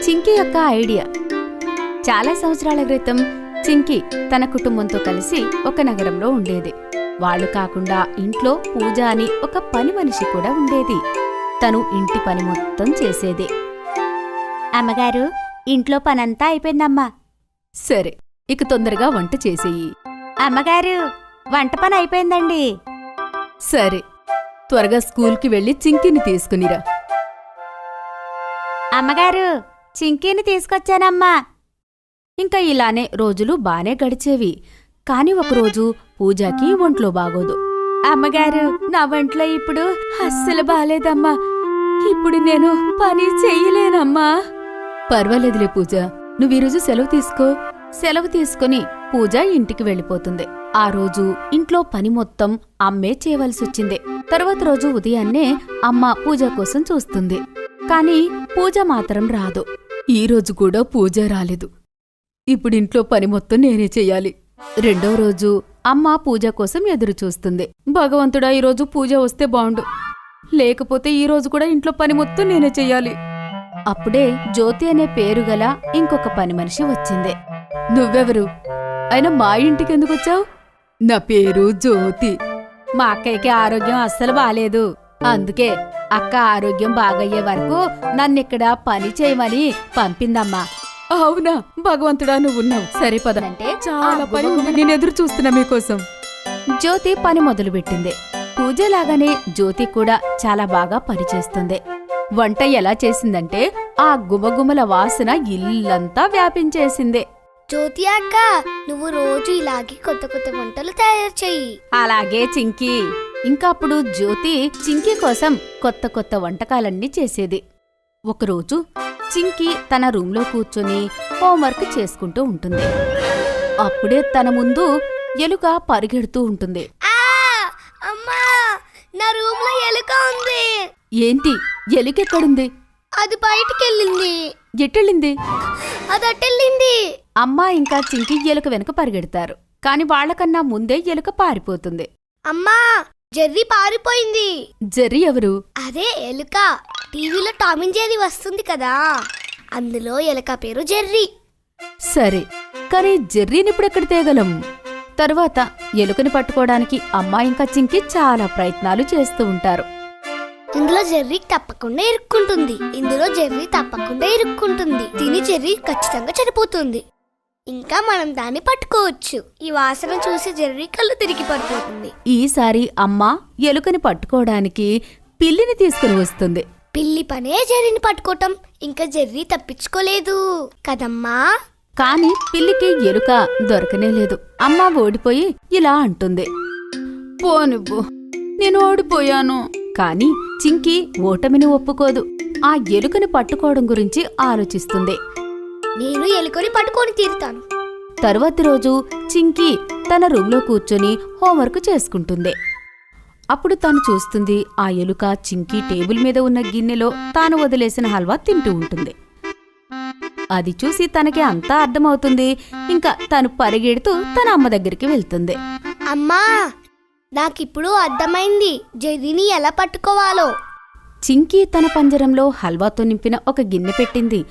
చింకీ యొక్క ఐడియా. చాలా సంవత్సరాల క్రితం చింకీ తన కుటుంబంతో కలిసి ఒక నగరంలో ఉండేది. వాళ్ళు కాకుండా ఇంట్లో పూజ అని ఒక పని మనిషి కూడా ఉండేది. తను ఇంటి పని మొత్తం చేసేది. అమ్మగారు, ఇంట్లో పనంతా అయిపోయిందమ్మా. సరే, ఇక తొందరగా వంట చేసేయి. అమ్మగారు, వంట పని అయిపోయిందండి. సరే, త్వరగా స్కూల్కి వెళ్ళి చింకీని తీసుకునిరా. అమ్మగారు, చింకీని తీసుకొచ్చానమ్మా. ఇంకా ఇలానే రోజులు బానే గడిచేవి. కాని ఒకరోజు పూజకి ఒంట్లో బాగోదు. అమ్మగారు, నా ఒంట్లో ఇప్పుడు అస్సలు బాలేదమ్మా. ఇప్పుడు నేను పని చెయ్యలేనమ్మా. పర్వాలేదులే పూజ, నువ్వీరోజు సెలవు తీసుకో. సెలవు తీసుకుని పూజ ఇంటికి వెళ్ళిపోతుంది. ఆ రోజు ఇంట్లో పని మొత్తం అమ్మే చేయవలసొచ్చింది. తర్వాత రోజు ఉదయాన్నే అమ్మ పూజ కోసం చూస్తుంది. కాని పూజ మాత్రం రాదు. ఈ రోజు కూడా పూజ రాలేదు. ఇప్పుడింట్లో పని మొత్తం నేనే చెయ్యాలి. రెండో రోజు అమ్మ పూజ కోసం ఎదురు చూస్తుంది. భగవంతుడా, ఈరోజు పూజ వస్తే బావుండు, లేకపోతే ఈరోజు కూడా ఇంట్లో పని మొత్తం నేనే చెయ్యాలి. అప్పుడే జ్యోతి అనే పేరు గల ఇంకొక పని మనిషి వచ్చింది. నువ్వెవరు? అయినా మా ఇంటికెందుకొచ్చావు? నా పేరు జ్యోతి. మా అక్కయ్యకి ఆరోగ్యం అస్సలు బాలేదు. అందుకే అక్క ఆరోగ్యం బాగయ్యే వరకు నన్నిక్కడ పని చేయమని పంపిందమ్మా. అవునా? భగవంతుడా, నువ్వున్నావు. సరే పదంటే చాలా పని ఉంది. నేను ఎదురు చూస్తున్నా మీకోసం. జ్యోతి పని మొదలుపెట్టింది. పూజలాగానే జ్యోతి కూడా చాలా బాగా పనిచేస్తుంది. వంట ఎలా చేసిందంటే ఆ గుమగుమల వాసన ఇల్లంతా వ్యాపించేసింది. జ్యోతి అక్క, నువ్వు రోజు ఇలాగే కొత్త కొత్త వంటలు తయారు చెయ్యి. అలాగే చింకీ. ఇంకా అప్పుడు జ్యోతి చింకీ కోసం కొత్త కొత్త వంటకాలన్నీ చేసేది. ఒకరోజు చింకీ తన రూంలో కూర్చొని హోంవర్క్ చేసుకుంటూ ఉంటుంది. అప్పుడే తన ముందు ఎలుక పరిగెడుతూ ఉంటుంది. అమ్మా, నా రూమ్ లో ఎలుక ఉంది. ఏంటి? ఎలుకెక్కడుంది? అది బయటికెళ్ళింది. ఎట్టెళ్ళింది? అది అట్టెళ్ళింది. అమ్మ ఇంకా చింకీ ఎలుక వెనుక పరిగెడతారు. కాని వాళ్లకన్నా ముందే ఎలుక పారిపోతుంది. అమ్మా, జెర్రీ పారిపోయింది. జెర్రీ ఎవరు? అదే ఎలుక. టీవీలో టామ్ అండ్ జెర్రీ వస్తుంది కదా, అందులో ఎలుక పేరు జెర్రీ. సరే, కానీ జెర్రీనిప్పుడెక్కడ తేగలం? తరువాత ఎలుకని పట్టుకోవడానికి అమ్మ ఇంకా చింకీ చాలా ప్రయత్నాలు చేస్తూ ఉంటారు. ఇందులో జెర్రీ తప్పకుండా ఇరుక్కుంటుంది. ఇందులో జెర్రీ తప్పకుండా ఇరుక్కుంటుంది. తిని జెర్రీ ఖచ్చితంగా చనిపోతుంది. ఇంకా మనం దాన్ని పట్టుకోవచ్చు. ఈ వాసన చూసి జెర్రీ కళ్ళు తిరిగి పడిపోతుంది. ఈసారి అమ్మ ఎలుకని పట్టుకోవడానికి పిల్లిని తీసుకుని వస్తుంది. పిల్లి పనే జెర్రీని పట్టుకోవటం. ఇంకా జెర్రీ తప్పించుకోలేదు కదమ్మా. కాని పిల్లికి ఎలుక దొరకనే లేదు. అమ్మ ఓడిపోయి ఇలా అంటుంది, పోనివ్వు, నేను ఓడిపోయాను. కాని చింకీ ఓటమిని ఒప్పుకోదు. ఆ ఎలుకని పట్టుకోవడం గురించి ఆలోచిస్తుంది. నేను ఎలుకని పట్టుకొని తీరుతాను. తరువాతి రోజు చింకీ తన రూంలో కూర్చొని హోంవర్క్ చేసుకుంటుంది. అప్పుడు తను చూస్తుంది, ఆ ఎలుక చింకీ టేబుల్ మీద ఉన్న గిన్నెలో తాను వదిలేసిన హల్వా తింటూ ఉంటుంది. అది చూసి తనకి అంతా అర్థమవుతుంది. ఇంకా తను పరిగెడుతూ తన అమ్మ దగ్గరికి వెళ్తుంది. అమ్మా, నాకిప్పుడు అర్థమైంది జెర్రీని ఎలా పట్టుకోవాలో. చింకీ తన పంజరంలో హల్వాతో నింపిన ఒక గిన్నె పెట్టింది.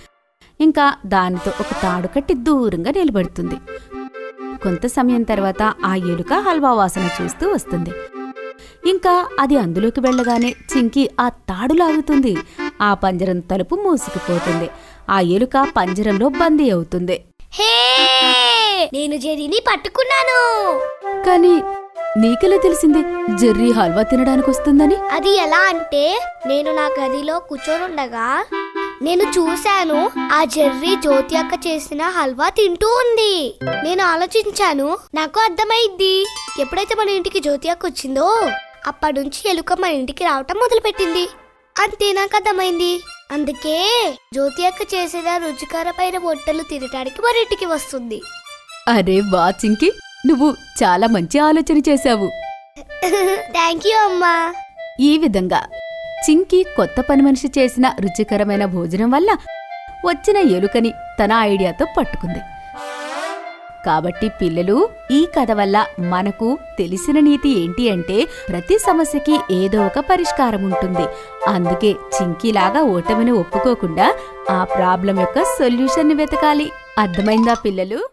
ఇంకా దానితో ఒక తాడు కట్టి దూరంగా నిలబడుతుంది. కొంత సమయం తర్వాత ఆ ఎలుక హల్వా వాసన చూస్తూ వస్తుంది. ఇంకా అది అందులోకి వెళ్ళగానే చింకీ ఆ తాడు లాగుతుంది. ఆ పంజరం తలుపు మూసుకుపోతుంది. ఆ ఎలుక పంజరంలో బందీ అవుతుంది. హే, నేను జెర్రీని పట్టుకున్నాను. కాని నీకెలా తెలిసింది జెర్రీ హల్వా తినడానికి వస్తుందని? అది ఎలా అంటే, నేను నా గదిలో కూర్చోనుండగా నేను చూశాను, ఆ జెర్రీ జ్యోతి అక్క చేసిన హల్వా తింటూ ఉంది. నేను ఆలోచించాను, నాకు అర్థమైంది. ఎప్పుడైతే మన ఇంటికి జ్యోతి అక్క వచ్చిందో అప్పటి నుంచి ఎలుక మన ఇంటికి రావటం మొదలుపెట్టింది. అంతే, నాకు అర్థమైంది. అందుకే జ్యోతి అక్క చేసిన రుచికరమైన వంటలు తినటానికి మన ఇంటికి వస్తుంది. అరే వా చింకీ, నువ్వు చాలా మంచి ఆలోచన చేశావు. థ్యాంక్ యూ అమ్మా. ఈ విధంగా చింకీ కొత్త పని మనిషి చేసిన రుచికరమైన భోజనం వల్ల వచ్చిన ఎలుకని తన ఐడియాతో పట్టుకుంది. కాబట్టి పిల్లలు, ఈ కథ వల్ల మనకు తెలిసిన నీతి ఏంటి అంటే ప్రతి సమస్యకి ఏదో ఒక పరిష్కారం ఉంటుంది. అందుకే చింకీలాగా ఓటమిని ఒప్పుకోకుండా ఆ ప్రాబ్లం యొక్క సొల్యూషన్ ని వెతకాలి. అర్థమైందా పిల్లలు?